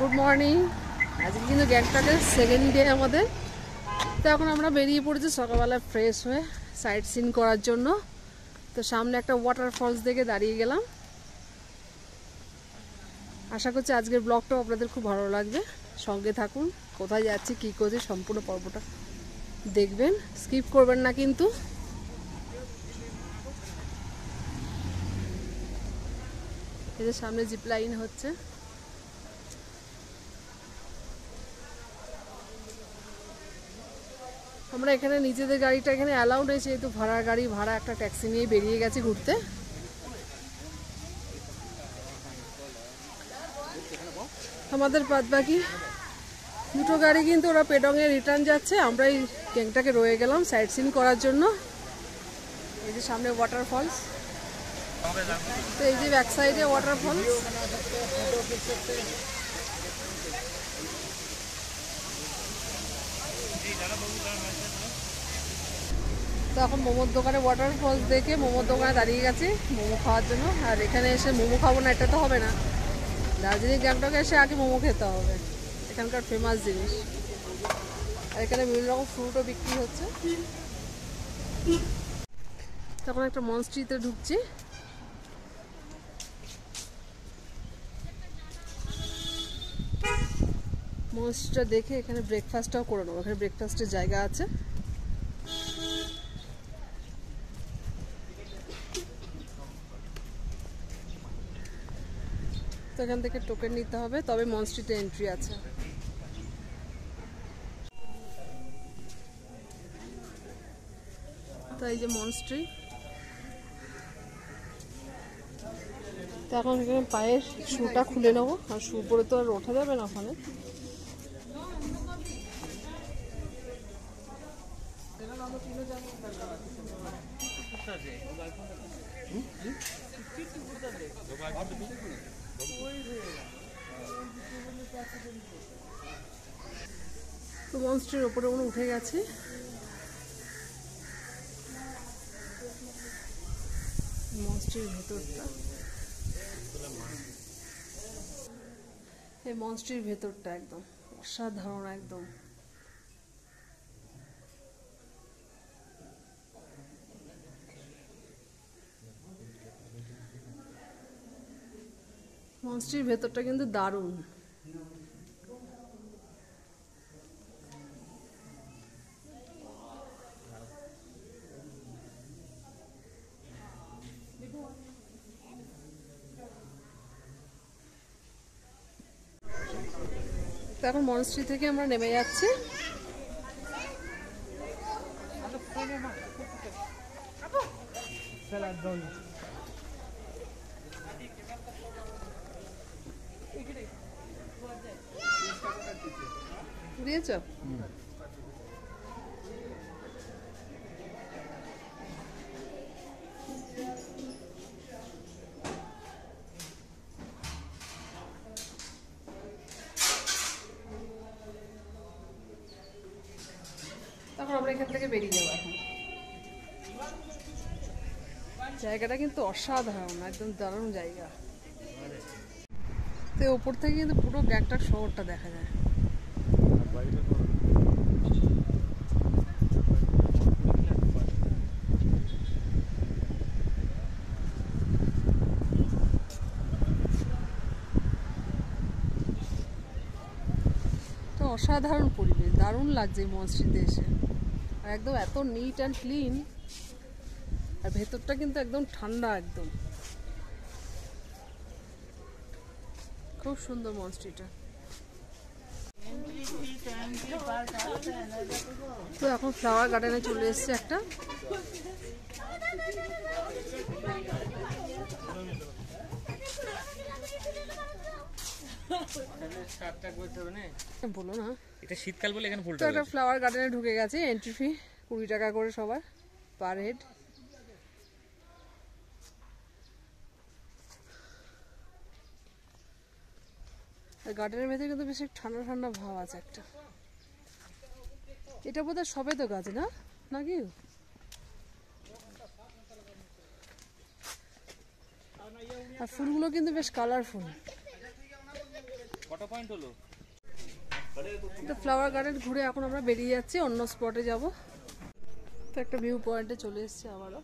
Good morning. আজকে কিন্তু গ্যাংটকের সেকেন্ড ডে আমাদের। তো এখন আমরা বেরিয়ে পড়েছি সকালবেলা ফ্রেশ হয়ে সাইট সিন করার জন্য। তো সামনে একটা ওয়াটারফলস দেখে দাঁড়িয়ে গেলাম। আশা করছি আজকের ব্লগটাও আপনাদের খুব ভালো লাগবে। সঙ্গে থাকুন, কোথায় যাচ্ছি কী করছি সম্পূর্ণ পর্বটা দেখবেন, স্কিপ করবেন না কিন্তু। এদের সামনে জিপ লাইন হচ্ছে। আমরা এখানে নিজেদের গাড়িটা এখানে অ্যালাউড হয়েছে, যেহেতু ভাড়ার গাড়ি ভাড়া একটা ট্যাক্সি নিয়ে বেরিয়ে গেছি ঘুরতে। আমাদের বাদ বাকি দুটো গাড়ি কিন্তু ওরা পেডংয়ে রিটার্ন যাচ্ছে, আমরা এই গ্যাংটকে রয়ে গেলাম সাইট সিন করার জন্য। এই যে সামনে ওয়াটারফলস, তো এই যে ব্যাক সাইডে ওয়াটারফলস। তো এখন মোমোর দোকানে ওয়াটারফলস দেখে মোমোর দোকানে দাঁড়িয়ে গেছি মোমো খাওয়ার জন্য। আর এখানে এসে মোমো খাবো না এটা তো হবে না, দার্জিলিং গ্যাংটকে এসে আগে মোমো খেতে হবে, এখানকার ফেমাস জিনিস। আর এখানে বিভিন্ন রকম ফ্রুটও বিক্রি হচ্ছে। তখন একটা মনস্ট্রিতে ঢুকছি। মনস্ট্রিটা দেখে এখানে ব্রেকফাস্টটাও করে নেবো, এখানে ব্রেকফাস্টের জায়গা আছে। তো এখান থেকে টোকেন নিতে হবে, তবে মনস্ট্রিতে এন্ট্রি আছে। তো এই যে মনস্ট্রি। তো এখন এখানে পায়ের শুটা খুলে নেবো, আর শু পরে তো আর ওঠা যাবে না ওখানে। তো মনস্ট্রির ওপরে মনে উঠে গেছে। মনস্ট্রির ভেতরটা, এই মনস্ট্রির ভেতরটা একদম অসাধারণ একদম। মনস্ট্রির ভেতরটা কিন্তু দারুণ। তো এখন মনস্ট্রি থেকে আমরা নেমে যাচ্ছি। দিয়েছ? তখন আমরা এখান থেকে বেরিয়ে যাবো। এখন জায়গাটা কিন্তু অসাধারণ, একদম দারুণ জায়গা। তো ওপর থেকে কিন্তু পুরো গ্যাংটক শহরটা দেখা যায়। তো অসাধারণ পরিবেশ, দারুণ লাগছে এই মসজিদে এসে। আর একদম এত নিট অ্যান্ড ক্লিন, আর ভেতরটা কিন্তু একদম ঠান্ডা, একদম খুব সুন্দর মসজিদটা। তো এখন ফ্লাওয়ার গার্ডেনে চলে এসছে একটা। বলো না, এটা শীতকাল বলে এখানে ফুলটা। তো একটা ফ্লাওয়ার গার্ডেনে ঢুকে গেছে। এন্ট্রি ফি 20 টাকা করে সবার পার হেড। আর গার্ডেনের ভেতরে কিন্তু বেশি ঠান্ডা ঠান্ডা ভাব আছে একটা। এটা বোধহয় সবেদ গাছ না, নাকি? আর ফুলগুলো কিন্তু বেশ কালারফুল। তো ফ্লাওয়ার গার্ডেন ঘুরে এখন আমরা বেরিয়ে যাচ্ছি, অন্য স্পটে যাব। তো একটা ভিউ পয়েন্টে চলে এসেছি আবারও।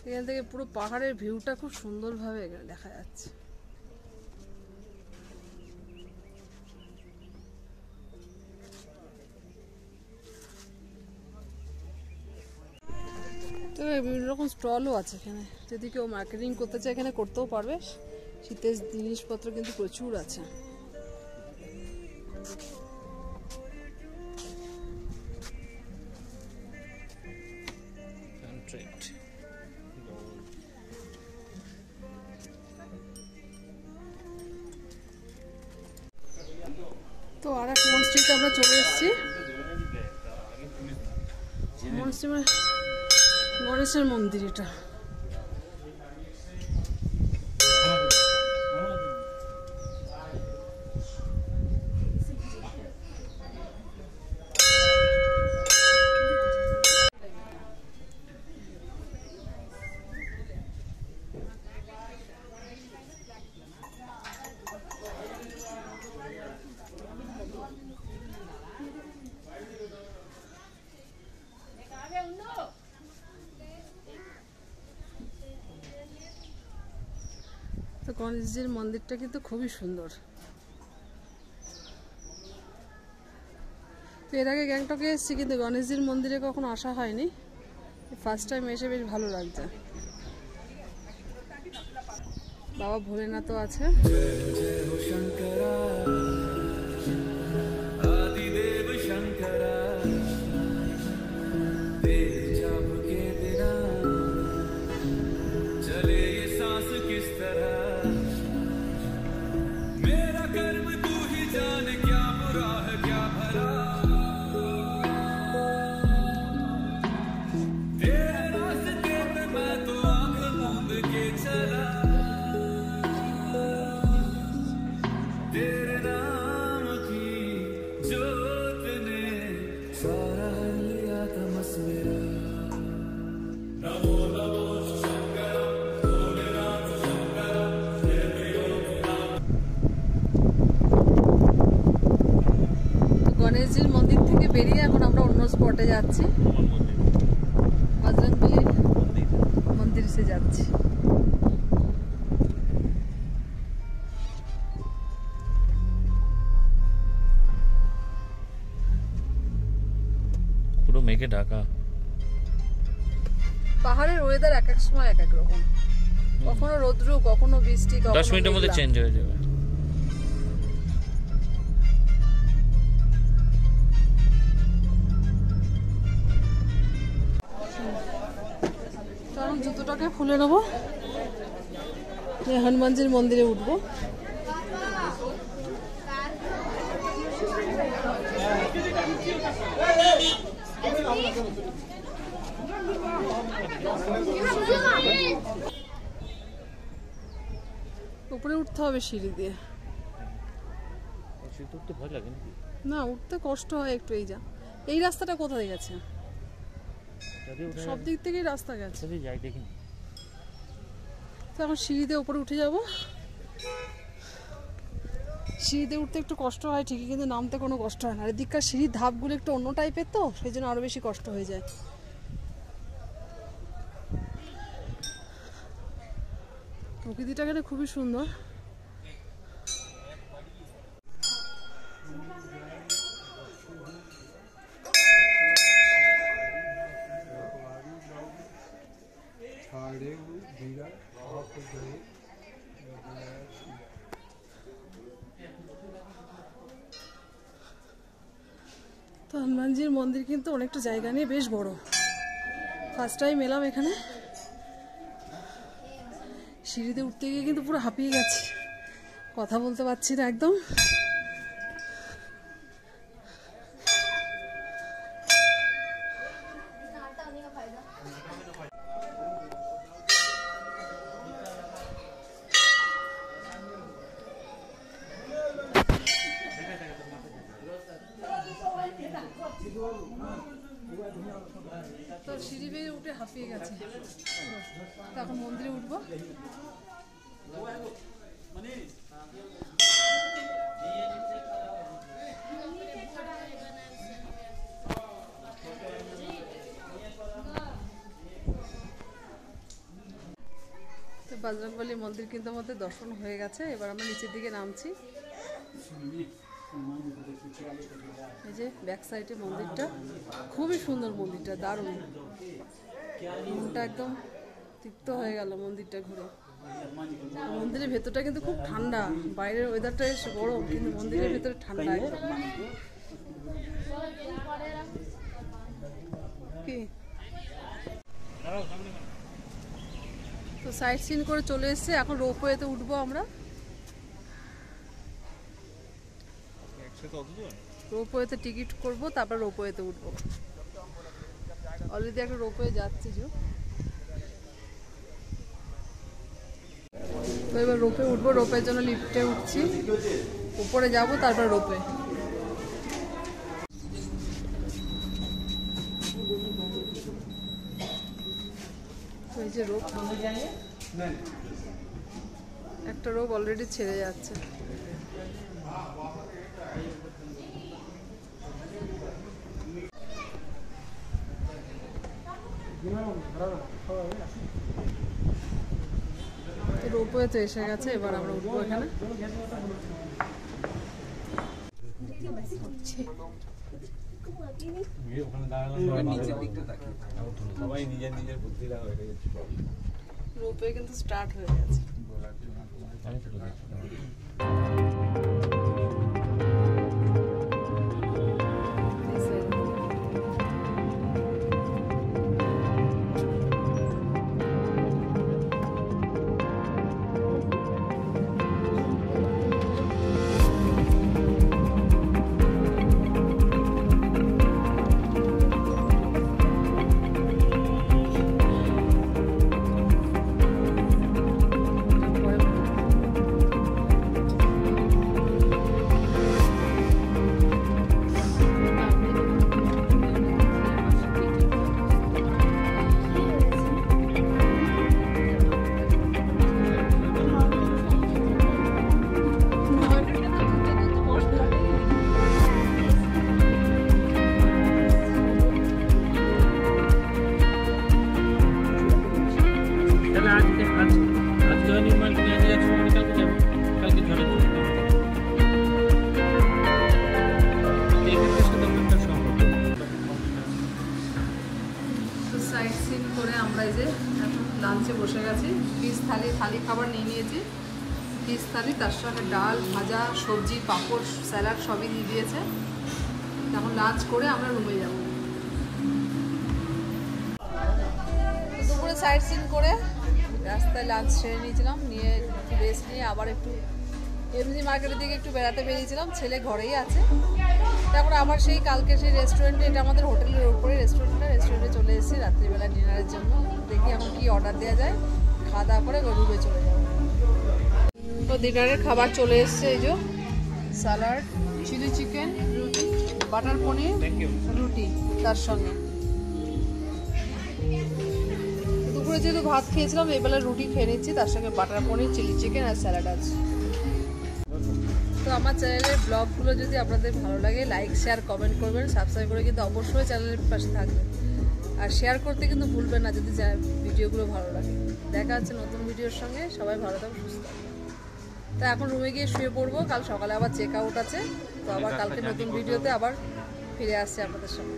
এখান থেকে পুরো পাহাড়ের ভিউটা খুব সুন্দরভাবে এখানে দেখা যাচ্ছে। তো বিভিন্ন রকম স্টলও আছে এখানে, যদি কেউ মার্কেটিং করতে চায় এখানে করতেও পারবে। শীতের জিনিসপত্র কিন্তু প্রচুর আছে। তো আর এক মনস্ট্রিতে আমরা চলে এসেছি। মনস্ট্রি মানে গণেশের মন্দির এটা। তো গণেশজির মন্দিরটা কিন্তু খুবই সুন্দর। তো এর আগে গ্যাংটকে এসেছি, কিন্তু গণেশজির মন্দিরে কখনো আসা হয়নি। ফার্স্ট টাইম এসে বেশ ভালো লাগছে। বাবা ভোলেনাথও আছে। গণেশজির মন্দির থেকে বেরিয়ে এখন আমরা অন্য স্পটে যাচ্ছি, বজরংবলীর মন্দির সে যাচ্ছি। পুরো মেঘে ঢাকা। পাহাড়ের ওয়েদার এক এক সময় এক এক রকম, কখনো রৌদ্র, কখনো বৃষ্টি, 10 মিনিটের মধ্যে চেঞ্জ হয়ে যাবে। কারণ জুতোটাকে খুলে নেবো, হনুমানজির মন্দিরে উঠবো। উপরে উঠতে হবে সিঁড়ি দিয়ে। উঠতে ভয় লাগে নাকি? না, উঠতে কষ্ট হয় একটু। এই রাস্তাটা কোথায় গেছে? সব দিক থেকেই রাস্তা গেছে। যাই দেখিনি। তো এখন সিঁড়িতে উপরে উঠে যাব। সিঁড়িতে উঠতে একটু কষ্ট হয় ঠিকই, কিন্তু নামতে কোনো কষ্ট হয় না। আর এদিককার সিঁড়ির ধাপগুলো একটু অন্য টাইপের, তো সেই জন্য আরো বেশি কষ্ট হয়ে যায়। প্রকৃতিটা এখানে খুবই সুন্দর। তো হনুমানজির মন্দির কিন্তু অনেকটা জায়গা নিয়ে বেশ বড়। ফার্স্ট টাইম এলাম এখানে। সিঁড়িতে উঠতে গিয়ে কিন্তু পুরো হাঁপিয়ে গেছি, কথা বলতে পারছি না একদম। তো সিঁড়ি বেয়ে উঠে হাঁপিয়ে গেছে। তো এখন মন্দিরে উঠবো। বজরংবলী মন্দির কিন্তু আমাদের দর্শন হয়ে গেছে। এবার আমরা নিচের দিকে নামছি। এই যে ব্যাক সাইডে মন্দিরটা, খুবই সুন্দর মন্দিরটা, দারুণ। মনটা একদম তৃপ্ত হয়ে গেল মন্দিরটা ঘুরে। মন্দিরের ভেতরটা কিন্তু খুব ঠান্ডা, বাইরের ওয়েদারটা বেশ গরম, কিন্তু মন্দিরের ভেতরে ঠান্ডা একদম। কি তো সাইট সিন করে চলে এসেছে, এখন রোপওয়েতে উঠবো আমরা। রোপওয়েতে টিকিট করব, তারপর রোপওয়েতে উঠবো। অলরেডি একটা রোপওয়ে যাচ্ছে যে। তো এবার রোপে উঠবো, রোপের জন্য লিফটে উঠছি, উপরে যাব, তারপর রোপে। এই যে রোপ, একটা রোপ অলরেডি ছেড়ে যাচ্ছে। রোপওয়ে তো এসে গেছে, এবার আমরা উঠবো এখানে। রোপওয়ে কিন্তু স্টার্ট হয়ে গেছে। লাঞ্চে বসে গেছি। ফিশ থালি, থালি খাবার নিয়ে নিয়েছি। ফিশ থালি, তার সঙ্গে ডাল, ভাজা, সবজি, পাঁপড়, স্যালাড সবই দিয়ে দিয়েছে। এখন লাঞ্চ করে আমরা রুমে যাব। দুপুরে সাইড সিন করে রাস্তায় লাঞ্চ সেরে নিয়েছিলাম, নিয়ে একটু রেস্ট নিয়ে আবার একটু এমজি মার্কেটের দিকে একটু বেড়াতে বেরিয়েছিলাম। ছেলে ঘরেই আছে। তারপর আবার সেই কালকে সেই রেস্টুরেন্টে, এটা আমাদের হোটেলের উপরে রেস্টুরেন্টে চলে এসেছি রাত্রিবেলা ডিনারের জন্য। দেখি এখন কি অর্ডার দেওয়া যায়, খাওয়া দাওয়া করে রুমে চলে যাবো। তো ডিনারের খাবার চলে এসছে, এই যে স্যালাড, চিলি চিকেন, বাটার পনির, রুটি তার সঙ্গে। দুপুরে যেহেতু ভাত খেয়েছিলাম, এবেলা রুটি খেয়ে নিচ্ছি, তার সঙ্গে বাটার পনির, চিলি চিকেন আর স্যালাড আছে। তো আমার চ্যানেলের ব্লগগুলো যদি আপনাদের ভালো লাগে, লাইক, শেয়ার, কমেন্ট করবেন, সাবস্ক্রাইব করে কিন্তু অবশ্যই চ্যানেলের পাশে থাকবেন। আর শেয়ার করতে কিন্তু ভুলবেন না যদি ভিডিওগুলো ভালো লাগে। দেখা হচ্ছে নতুন ভিডিওর সঙ্গে। সবাই ভালো থাকবেন, সুস্থ থাকবেন। তো এখন রুমে গিয়ে শুয়ে পড়বো, কাল সকালে আবার চেক আউট আছে। তো আবার কালকে নতুন ভিডিওতে আবার ফিরে আসছে আপনাদের সঙ্গে।